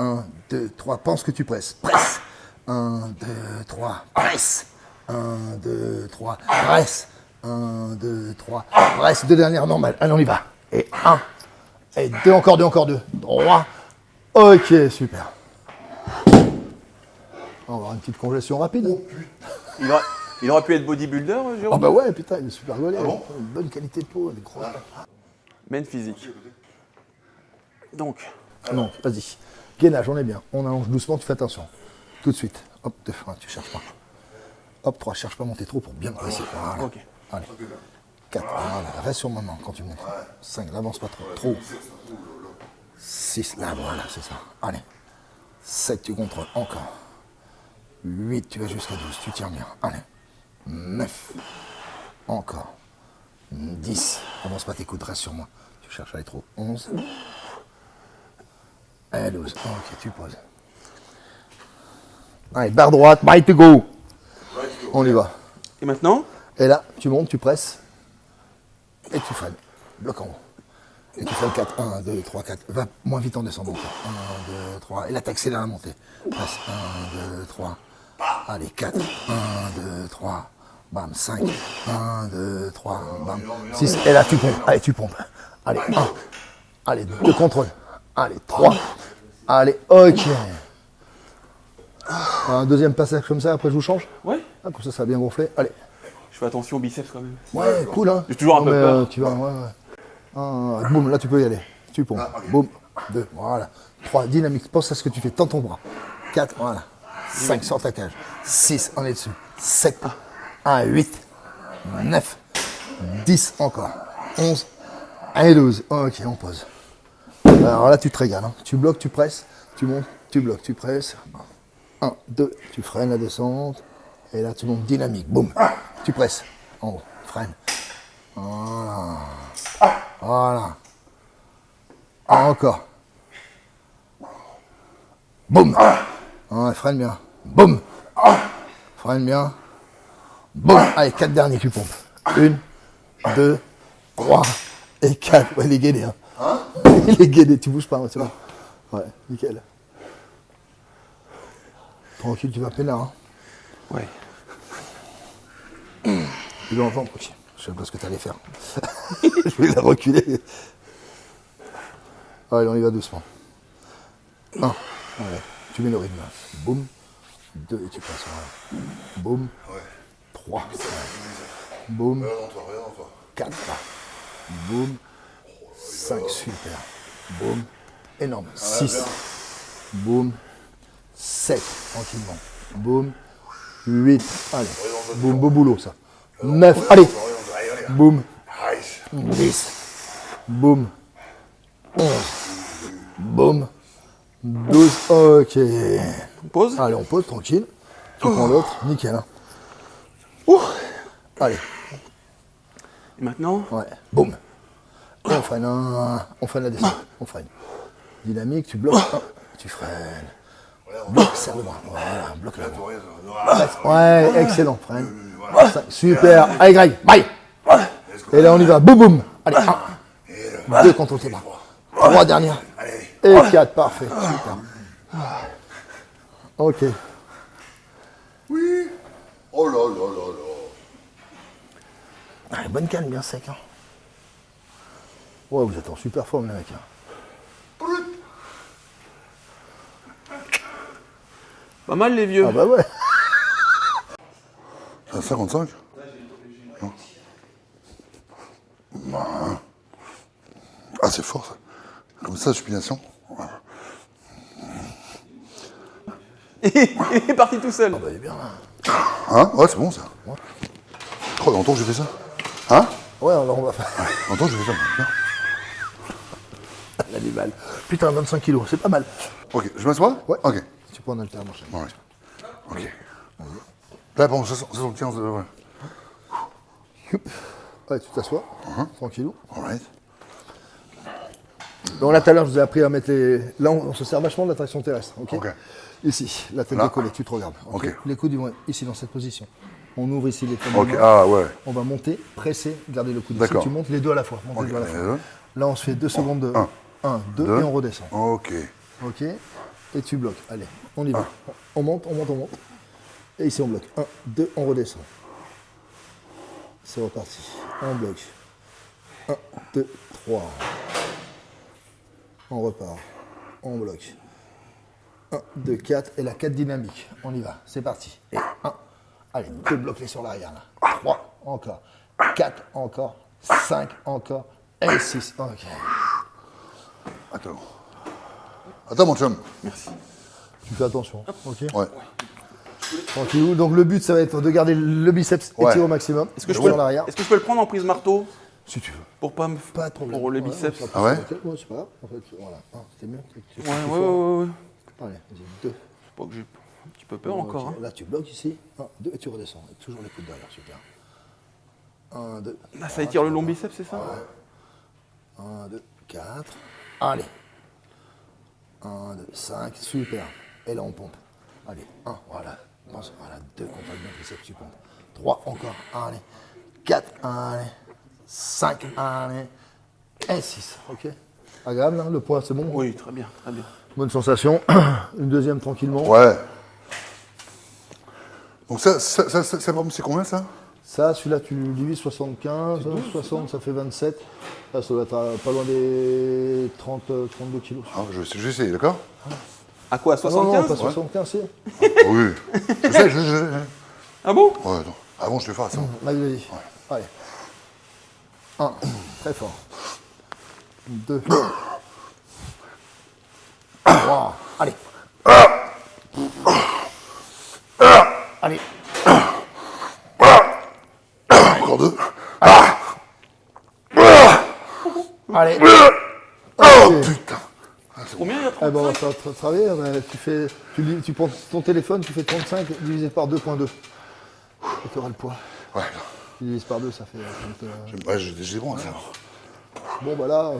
1, 2, 3, pense que tu presses. Presse. 1, 2, 3, presse. 1, 2, 3, presse. 1, 2, 3, presse. 2 dernières normales. Allez, on y va. Et 1. Et 2, encore 2, encore 2. 3. Ok, super. On va avoir une petite congestion rapide. Il aurait pu être bodybuilder, Jérôme. Ah bah ouais, putain, il est super gaulé. Une bonne qualité de peau, elle est incroyable. Men physique. Donc, Non, vas-y. Gainage, on est bien. On allonge doucement, tu fais attention. Tout de suite. Hop, 2, tu cherches pas. Hop, 3, cherche pas à monter trop pour bien presser. Voilà. ok. Allez. 4, voilà. Reste sur le moment quand tu montes. 5, n'avance pas trop. Trop. 6, là, voilà, c'est ça. Allez. 7, tu contrôles. Encore. 8, tu vas jusqu'à 12. Tu tiens bien. Allez. 9. Encore. 10. Avance pas tes coudes, reste sur moi. Tu cherches à aller trop. 11. Et 12. Ok, tu poses. Allez, barre droite, right to go. On y va. Et maintenant, Et là, tu montes, tu presses. Et tu freines. Bloc en haut. Et tu fais le 4. 1, 2, 3, 4. Va moins vite en descendant. 1, 2, 3. Et là, t'accélères la montée. Presse. 1, 2, 3. Allez, 4. 1, 2, 3. Bam, 5. 1, 2, 3. Bam. 6. Et là, tu pompes. Allez, tu pompes. Allez, 1. Allez, 2 contrôles. Allez, 3. Allez, ok. Un deuxième passage comme ça, après je vous change. ouais, Ah, comme ça va bien gonfler. Allez. je fais attention aux biceps quand même. Ouais, cool, hein. J'ai toujours un Non, peu mais, peur. tu vas, boum, là tu peux y aller. Tu pompes. Boum. 2, voilà. 3, dynamique. Pense à ce que tu fais. Tends ton bras. 4, voilà. 5, sans ta cage. 6, on est dessus. 7, 1, 8, 9, 10, encore. 11, et 12. Ok, on pose. Alors là, tu te régales. Hein. Tu bloques, tu presses, tu montes, tu bloques, tu presses. 1, 2, tu freines la descente. Et là, tu montes dynamique. Boum. Tu presses. En haut. Freine. Voilà. Voilà. Encore. Boum. Ouais, freine bien. Boum. Freine bien. Boum. Allez, 4 derniers, tu pompes. 1, 2, 3 et 4. Ouais, il est gainé. Hein. Il est gainé, tu bouges pas, c'est bon. Ouais, nickel. Tranquille, tu vas peinard. Hein. Ouais. Tu l'entends, ok. Je sais pas ce que tu allais faire. Je vais la reculer. Allez, on y va doucement. 1. Ouais. Tu mets le rythme. Boum. 2 et tu passes. Voilà. Boum. 3. Boum. 4. Boum. 5. Super. Boum. Énorme. 6. Boum. 7. Tranquillement. Boum. 8. Allez. Boum. Beau boulot, ça. 9. Allez. Boum. 10. Boum. 11. Boum. 12. Ok. Pause. Allez, on pose tranquille. Tu prends l'autre. Nickel. Hein. Allez. Et maintenant, Ouais. Boum. Et on freine. On freine la descente. On freine. Dynamique, tu bloques. Tu freines. Bloque, serre le bras. Voilà, bloque le bras. Ouais, excellent. Freine. Super. Allez, Greg. Bye. Et là, on y va. Boum, boum. Allez, 1. 2 contre tes bras. 3 dernières. Et 4. Parfait. Super. Ok. Oui. Oh là là là là. Allez, bonne calme, bien sec. Hein. Ouais, vous êtes en super forme, les mecs. Hein. pas mal les vieux. Ah bah ouais. 55 Non. Ah, c'est fort ça. Comme ça, supination. Il est parti tout seul. Ah bah il est bien là. Hein? Ouais, c'est bon ça. Ouais. Oh, longtemps que j'ai fait ça. Hein? Ouais, alors on va faire Longtemps que j'ai fait ça. Bien. l'animal. Putain, 25 kilos, c'est pas mal. Ok, je m'assois? Ouais. Ok. Tu peux en alter à marcher. Ouais. Ok. Là, bon, 75, ouais. Ouais, tu t'assois, tranquillou. Alright. Donc là, tout à l'heure, je vous ai appris à mettre les... Là, on se sert vachement de la traction terrestre, ok? Ok. Ici, la tête Là. décollée, tu te regardes. Ok. Ok. Les coudes, ils vont être ici, dans cette position. On ouvre ici les femmes. Ok, ah ouais. On va monter, presser, garder le coude ici. D'accord. Tu montes les deux à la fois. Monte les Ok. deux à la fois. Là, on se fait 2 secondes de... 1, 2, Deux. et on redescend. Ok. Ok. Et tu bloques. Allez, on y va. On monte, on monte, on monte. Et ici, on bloque. 1, 2, on redescend. C'est reparti. On bloque. 1, 2, 3. On repart. On bloque. 1, 2, 4. Et la 4 dynamique. On y va. C'est parti. Et 1. Allez, 2 bloqués sur l'arrière là. 3. Encore. 4. Encore. 5. Encore. Et 6. Ok. Attends. Attends, mon chum. Tu fais attention. Ok. Ouais. Tranquillou. Donc le but, ça va être de garder le biceps Ouais. étiré au maximum. Est-ce que je sur l'arrière. peux le prendre en prise marteau Si tu veux. pour pas me Pas de problème. pour le Ouais, biceps? on sera Ah ouais plus- Ouais, c'est pas grave. En fait, voilà. Ah, c'était mieux. Ouais. Allez, vas-y, 2. Pas que j'ai un petit peu peur encore. Hein. Là, tu bloques ici. 1, 2, et tu redescends. Et toujours les coudes derrière, super. 1, 2. Là, ça étire le long biceps, c'est ça? 1, 2, 4. Allez. 1, 2, 5. Super. Et là, on pompe. Allez, 1, voilà. Voilà, 2, contact bien triceps, tu pompes. 3, encore. Allez. 4, allez. 5, allez. Et 6. Ok. Agréable, hein, le poids, c'est bon? Oui, très bien, très bien. Bonne sensation. Une deuxième tranquillement. Ouais. Donc ça, par exemple, c'est combien ça? Ça, celui-là, tu divises 75, 60, ça fait 27. Là, ça doit être pas loin des 30, 32 kilos. Ah, je vais essayer, d'accord? À quoi? Ah non, non, 75? pas 75, si. Oui. Je sais. Ah bon? Ouais, non. Avant, je vais faire ça. Vas-y. Allez. 1, très fort. 2. 3. Allez. Allez. Encore 2. Allez. Oh Ok. putain. Combien il y a? Eh ben, on va faire travailler. Tu prends ton téléphone, tu fais 35 divisé par 2.2. Et tu auras le poids. Ouais, Tu divises par 2, ça fait... ouais j'ai bon à ça. Bon, bah là,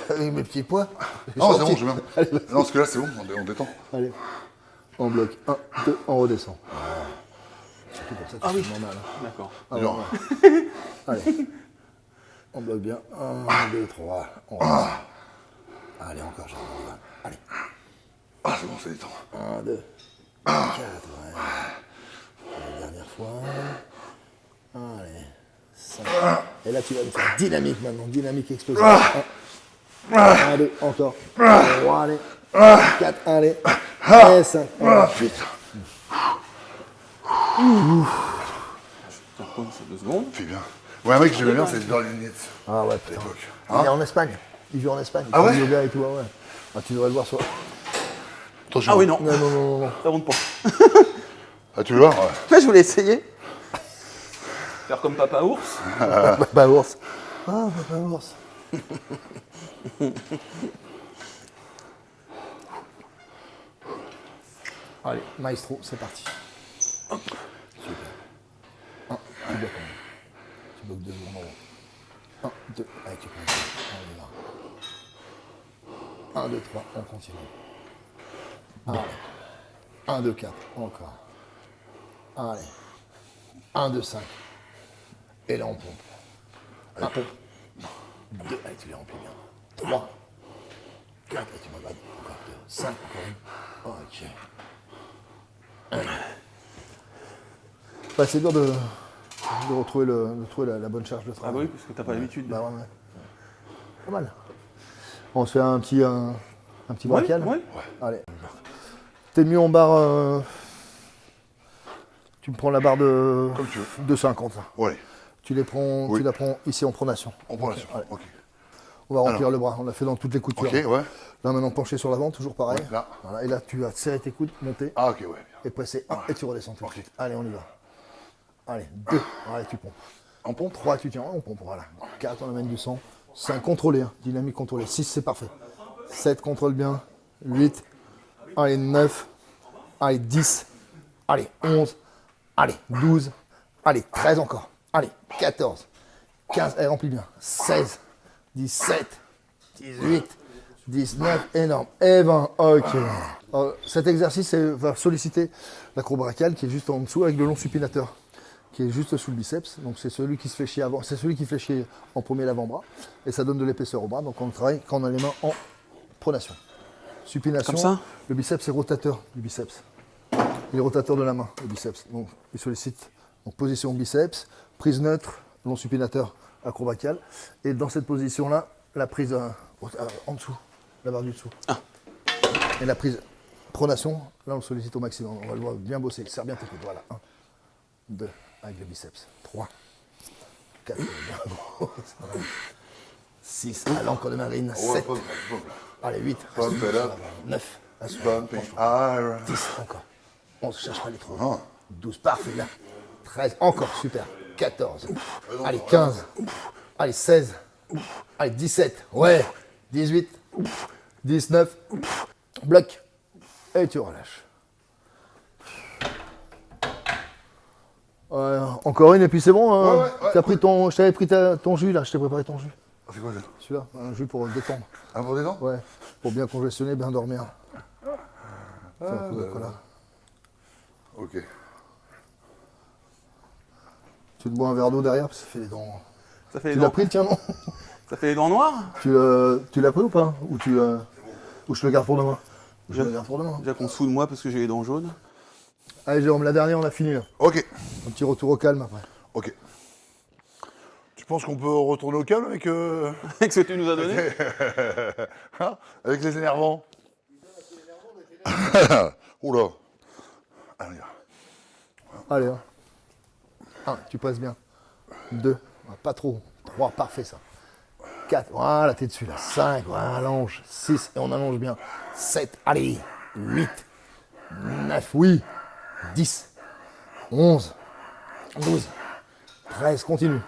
avec mes petits poids. Non, c'est bon, sorti. je bien. Allez, Non, parce que là, c'est bon, on détend. allez. On bloque. 1, 2, on redescend. Surtout comme ça, tu fais normal. Hein. D'accord. Ah, Genre. ouais. Allez. On bloque bien. 1, 2, 3. On redescend. Allez, encore, j'arrive. Allez. Ah, c'est bon, ça détend. 1, 2, 4. Ouais. La dernière fois. Allez. 5. Et là, tu vas me faire dynamique maintenant. Dynamique explosive. 1, 2, encore. 3, allez. 4, allez. Et 5. Ah, putain. Je te repose 2 secondes. Fais bien. Ouais, un mec que j'aimais bien, c'était dans les lunettes. Ah ouais, À putain. l'époque. Il est en Espagne. Il vit en Espagne. Il Ah fait ouais du yoga et tout. Ouais. Ah, tu devrais le voir sur. Attention. Ah oui, non. Non. Ça monte pas. Ah, tu veux voir? Ouais. Mais je voulais essayer. Faire comme Papa Ours. Papa ours. Ah, papa ours. Allez, maestro, c'est parti. Hop. Super. 1, tu bloques en haut. Tu bloques 2 secondes en haut. 1, 2, allez, tu prends une seconde. On y va. 1, 2, 3, on continue. Allez. 1, 2, 4, encore. Allez. 1, 2, 5. Et là, on pompe. 1, 2, allez, tu les remplis bien. 3, 4, et tu m'en vas. Encore 2, 5, encore une. Ok. Bah, c'est dur de retrouver, la bonne charge de Ah travail. bah oui, parce que t'as pas l'habitude. Bah ouais. Pas mal. On se fait un petit brachial. Ouais. Allez. T'es mieux en barre. Tu me prends la barre de, Comme tu veux. de 50. Là. Ouais. Tu les prends, Oui. tu la prends ici en pronation. On prend la suite. Allez. Ok. On va remplir le bras. On l'a fait dans toutes les coutures. Ok, ouais. Là maintenant penché sur l'avant, toujours pareil. Ouais, là. Voilà, et là tu vas serrer tes coudes, monter Ah, ok, ouais. et presser 1 et tu redescends tout de Ok. suite. Allez, on y va. Allez, 2. Allez, tu pompes. En pompe 3, tu tiens. On pompe, voilà. 4, on amène du sang. 5, contrôlé. Hein. Dynamique contrôlée. 6, c'est parfait. 7, contrôle bien. 8. Allez, 9. Allez, 10. Allez, 11. Allez, 12. Allez, 13 encore. Allez, 14. 15, elle remplit bien. 16. 17. 18. 19, énorme. Et 20, ok. Cet exercice va solliciter l'acrobrachial qui est juste en dessous avec le long supinateur qui est juste sous le biceps. Donc c'est celui qui se fait chier avant, c'est celui qui fait chier en premier l'avant-bras et ça donne de l'épaisseur au bras. Donc on travaille quand on a les mains en pronation. Supination. Comme ça. Le biceps est rotateur du biceps. Il est rotateur de la main, le biceps. Donc il sollicite donc, position biceps, prise neutre, long supinateur acrobrachial. Et dans cette position-là, la prise en dessous, la barre du dessous. Ah. Et la prise pronation, là on le sollicite au maximum. On va le voir bien bosser. Serre bien tes coudes. Voilà. 1, 2, avec le biceps. 3, 4, 6, à l'encre de marine. 7, allez, 8, Pump it up. 9, Pumping iron. 10, encore. 11, cherche pas les trous. Ah. 12, parfait, là. 13, encore, super. 14, allez, 15, allez, 16, allez, 17, ouais, 18, 19, bloc, et tu relâches. Encore une, et puis c'est bon. Hein. Ouais. T'as pris ton, je t'avais pris ton jus, là, je t'ai préparé ton jus. C'est quoi ça? Celui-là, un jus pour détendre. Un pour des dents? Ouais, pour bien congestionner, bien dormir. Tiens, un coup de cola. Ok. Tu te bois un verre d'eau derrière, parce que ça fait les dents. Ça fait les Tu l'as dents, pris le tien, non? ça fait les dents noires. Tu l'as pris ou pas? Ou je te le garde pour demain? Je le garde pour demain. Déjà qu'on se fout de moi parce que j'ai les dents jaunes. Allez Jérôme, la dernière on a fini là. Ok. Un petit retour au calme après. Ok. Tu penses qu'on peut retourner au calme avec, Avec ce que tu nous as donné. hein, avec les énervants? Oula. Allez, Allez, 1, tu passes bien. 2, pas trop. 3, parfait ça. 4, voilà, t'es dessus là. 5, voilà, allonge. 6, et on allonge bien. 7, allez. 8, 9, oui. 10, 11, 12, 13, continue.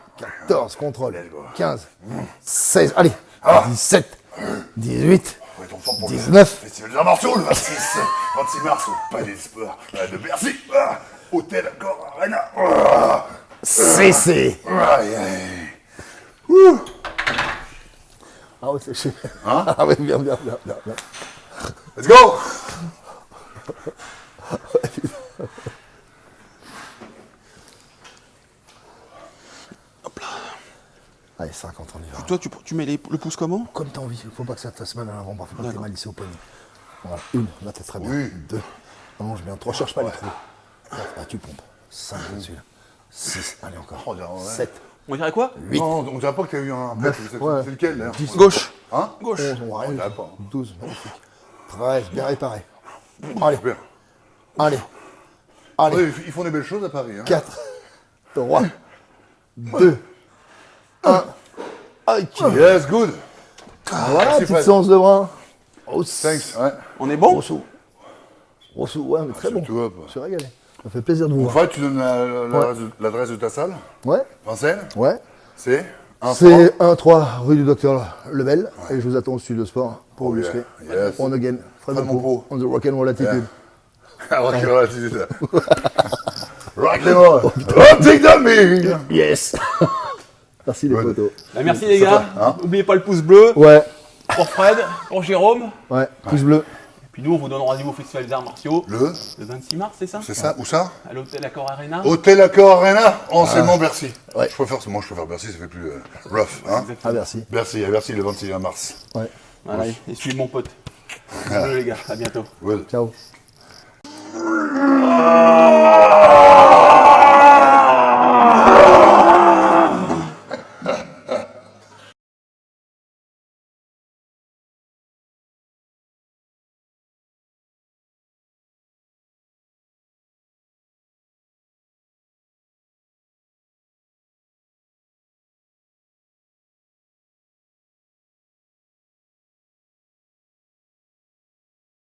14, contrôle. 15, 16, allez. 17, 18, on va être en forme pour 19. le Festival des Arts Martiaux le 26 mars au Palais des Sports de Bercy. Hôtel Accor Arena. CC. Aïe, aïe. Ah ouais, c'est chez. Ah ouais, bien. Let's go. Allez, 50, on y va. Toi, tu mets le pouce comment? Comme t'as envie, il faut pas que ça te fasse mal à l'avant-bras, faut pas que t'aies mal ici au poignet. Voilà, 1, là t'es très bien. Oui. 2, allonge bien. 3, cherche pas les trous. 4, ah, tu pompes. 5, là-dessus. 6, allez encore. Oh, ouais. 7, On dirait quoi? 8, Non, on dirait pas que t'as eu un. ouais. C'est lequel d'ailleurs? 10, Gauche. Hein? Gauche. 11, on voit rien. dirait pas. 12, magnifique. 13, bien réparé. Allez, Super. allez. Allez, Ouais, ils font des belles choses à Paris. Hein. 4, 3, 2, 1. Ok. Yes, good. Voilà, Merci, petite Fred. séance de bras. Oh, Thanks. Ouais. On est bon? Rosso. Rosso, ouais, mais très bon. tout hop. Je suis régalé. Ça fait plaisir de vous En voir. fait, tu donnes l'adresse de ta salle, Ouais, Vincennes. ouais. C'est un C'est 1-3 rue du Docteur Lebel. Et je vous attends au studio de sport pour vous yeah. muscler. Yes. On again. Fred Fred Monpeau. Monpeau. On the rock'n'roll attitude. Rock'n'roll attitude. Rock'n'roll. Take the me. Yes. Merci les Ouais. photos. Bah, merci les gars. hein. N'oubliez pas le pouce bleu Ouais, pour Fred, pour Jérôme. ouais. Pouce bleu. Et puis nous, on vous donne rendez-vous au Festival des Arts Martiaux Le, le 26 mars, c'est ça? c'est ça, où ça? À l'hôtel Accor Arena. Hôtel Accor Arena, enseignement Bercy. Ouais. Je préfère Bercy, ça fait plus rough. Hein? Ah, merci. Bercy, à Bercy le 26 mars. Ouais. Voilà, et suivez mon pote. Bleu, les gars, à bientôt. Well. Ciao.